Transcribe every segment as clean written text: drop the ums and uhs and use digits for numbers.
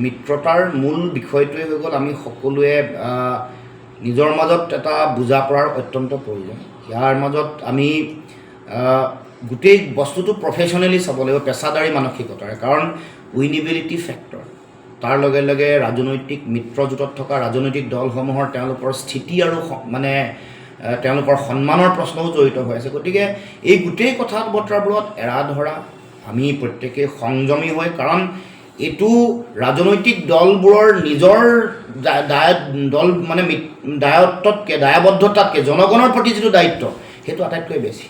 মিত্ৰতাৰ মূল বিষয়টোৱে হৈ গ'ল আমি সকলোৱে নিজৰ মাজত এটা বুজা পৰাৰ অত্যন্ত প্ৰয়োজন। ইয়াৰ মাজত আমি গোটেই বস্তুটো প্ৰফেশ্যনেলি চাব লাগিব, পেছাদাৰী মানসিকতাৰে, কাৰণ উইনিবিলিটি ফেক্টৰ, তাৰ লগে লগে ৰাজনৈতিক মিত্ৰজোঁটত থকা ৰাজনৈতিক দলসমূহৰ তেওঁলোকৰ স্থিতি আৰু মানে তেওঁলোকৰ সন্মানৰ প্ৰশ্নও জড়িত হৈ আছে। গতিকে এই গোটেই কথা বতৰাবোৰত এৰা ধৰা আমি প্ৰত্যেকেই সংযমী হৈ, কাৰণ এইটো ৰাজনৈতিক দলবোৰৰ নিজৰ দল মানে দায়ত্বতকৈ দায়বদ্ধতাতকৈ জনগণৰ প্ৰতি যিটো দায়িত্ব সেইটো আটাইতকৈ বেছি।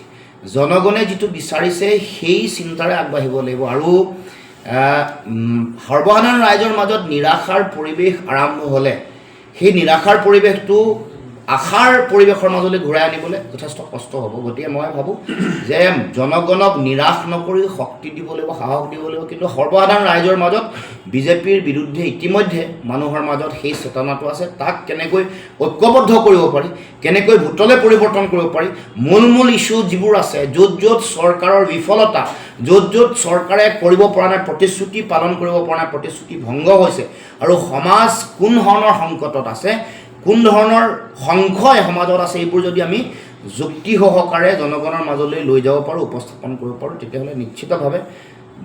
জনগণে যিটো বিচাৰিছে সেই চিন্তাৰে আগবাঢ়িব লাগিব, আৰু সৰ্বসাধাৰণ ৰাইজৰ মাজত নিৰাশাৰ পৰিৱেশ আৰম্ভ হ'লে সেই নিৰাশাৰ পৰিৱেশটো আশাৰ পৰিৱেশৰ মাজলৈ ঘূৰাই আনিবলৈ যথেষ্ট কষ্ট হ'ব। গতিকে মই ভাবোঁ যে জনগণক নিৰাশ নকৰি শক্তি দিব লাগিব, সাহস দিব লাগিব, কিন্তু সৰ্বসাধাৰণ ৰাইজৰ মাজত বিজেপিৰ বিৰুদ্ধে ইতিমধ্যে মানুহৰ মাজত সেই চেতনাটো আছে। তাক কেনেকৈ ঐক্যবদ্ধ কৰিব পাৰি, কেনেকৈ ভোটলৈ পৰিৱৰ্তন কৰিব পাৰি, মূল ইছ্যু যিবোৰ আছে, য'ত য'ত চৰকাৰৰ বিফলতা, য'ত য'ত চৰকাৰে কৰিব পৰা নাই, প্ৰতিশ্ৰুতি পালন কৰিব পৰা নাই, প্ৰতিশ্ৰুতি ভংগ হৈছে, আৰু সমাজ কোন ধৰণৰ সংকটত আছে, কোন ধৰণৰ সংশয় সমাজত আছে, এইবোৰ যদি আমি যুক্তি সহকাৰে জনগণৰ মাজলৈ লৈ যাব পাৰোঁ, উপস্থাপন কৰিব পাৰোঁ, তেতিয়াহ'লে নিশ্চিতভাৱে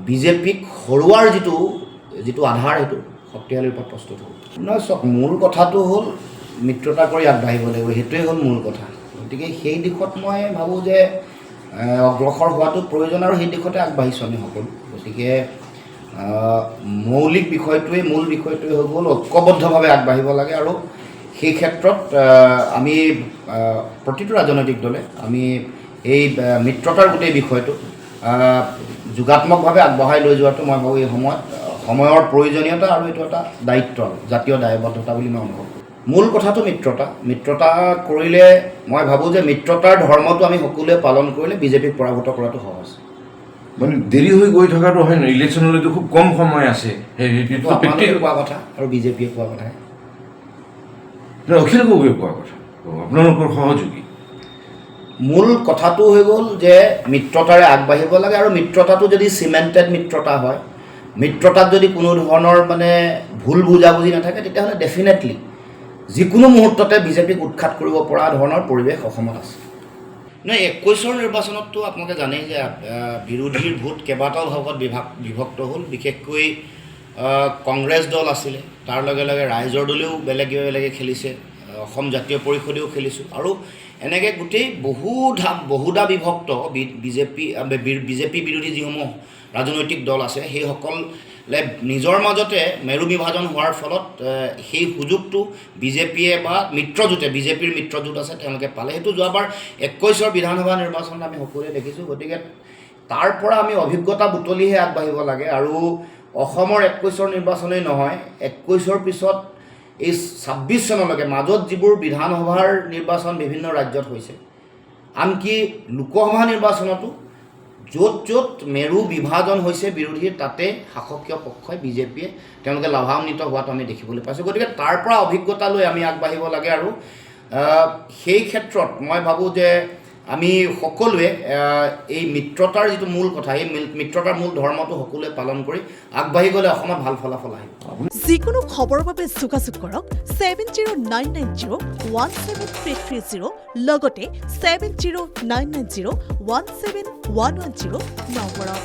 বিজেপিক হৰুৱাৰ যিটো আধাৰ সেইটো শক্তিশালী ৰূপত প্ৰস্তুত হ'ব। নহয়, চাওক, মূল কথাটো হ'ল মিত্ৰতা কৰি আগবাঢ়িব লাগিব, সেইটোৱে হ'ল মূল কথা। গতিকে সেই দিশত মই ভাবোঁ যে অগ্ৰসৰ হোৱাটো প্ৰয়োজন, আৰু সেই দিশতে আগবাঢ়িছোঁ আমি সকলো। গতিকে মূল বিষয়টোৱে হৈ গ'ল ঐক্যবদ্ধভাৱে আগবাঢ়িব লাগে, আৰু সেই ক্ষেত্ৰত আমি প্ৰতিটো ৰাজনৈতিক দলে আমি এই মিত্ৰতাৰ গোটেই বিষয়টো যোগাত্মকভাৱে আগবঢ়াই লৈ যোৱাটো মই ভাবোঁ এই সময়ৰ প্ৰয়োজনীয়তা, আৰু এইটো এটা দায়িত্ব, জাতীয় দায়বদ্ধতা বুলি মই অনুভৱ কৰোঁ। মূল কথাটো মিত্ৰতা কৰিলে মই ভাবোঁ যে মিত্ৰতাৰ ধৰ্মটো আমি সকলোৱে পালন কৰিলে বিজেপিক পৰাভূত কৰাটো সহজ। মানে দেৰি হৈ গৈ থকাটো হয় নহয়, ইলেকশ্যনলৈতো খুব কম সময় আছে, কোৱা কথা আৰু বিজেপিয়ে কোৱা কথা, অখিল গগৈয়ে কোৱা কথা, আপোনালোকৰ সহযোগী। মূল কথাটো হৈ গ'ল যে মিত্ৰতাৰে আগবাঢ়িব লাগে, আৰু মিত্ৰতাটো যদি চিমেণ্টেড মিত্ৰতা হয়, মিত্ৰতাত যদি কোনো ধৰণৰ মানে ভুল বুজাবুজি নাথাকে, তেতিয়াহ'লে ডেফিনেটলি যিকোনো মুহূৰ্ততে বিজেপিক উৎখাত কৰিব পৰা ধৰণৰ পৰিৱেশ অসমত আছে। নহয়, 21ৰ নিৰ্বাচনততো আপোনালোকে জানেই যে বিৰোধীৰ ভোট কেইবাটাও ভাগত বিভক্ত হ'ল। বিশেষকৈ কংগ্ৰেছ দল আছিলে, তাৰ লগে লগে ৰাইজৰ দলেও বেলেগে খেলিছে, অসম জাতীয় পৰিষদেও খেলিছোঁ, আৰু এনেকৈ গোটেই বহুধা বিভক্ত বিজেপি বিৰোধী যিসমূহ ৰাজনৈতিক দল আছে, সেইসকলে নিজৰ মাজতে মেৰু বিভাজন হোৱাৰ ফলত সেই সুযোগটো বিজেপিয়ে বা বিজেপিৰ মিত্ৰজোঁট আছে তেওঁলোকে পালে। সেইটো যোৱাবাৰ 21ৰ বিধানসভা নিৰ্বাচনত আমি সকলোৱে দেখিছোঁ। গতিকে তাৰ পৰা আমি অভিজ্ঞতা বুটলিহে আগবাঢ়িব লাগে, আৰু অসমৰ 21ৰ নিৰ্বাচনেই নহয়, 21ৰ পিছত এই 26 চনলৈকে মাজত যিবোৰ বিধানসভাৰ নিৰ্বাচন বিভিন্ন ৰাজ্যত হৈছে, আনকি লোকসভা নিৰ্বাচনতো য'ত মেৰু বিভাজন হৈছে বিৰোধীৰ, তাতে শাসকীয় পক্ষই বিজেপিয়ে তেওঁলোকে লাভান্বিত হোৱাটো আমি দেখিবলৈ পাইছোঁ। গতিকে তাৰ পৰা অভিজ্ঞতা লৈ আমি আগবাঢ়িব লাগে, আৰু সেই ক্ষেত্ৰত মই ভাবোঁ যে আমি সকলোৱে এই মিত্ৰতাৰ যিটো মূল কথা, এই মিত্ৰতাৰ মূল ধৰ্মটো সকলোৱে পালন কৰি আগবাঢ়ি গ'লে অসমত ভাল ফলাফল আহিব। যিকোনো খবৰৰ বাবে যোগাযোগ কৰক 7099017330, লগতে 7099017110 নম্বৰত।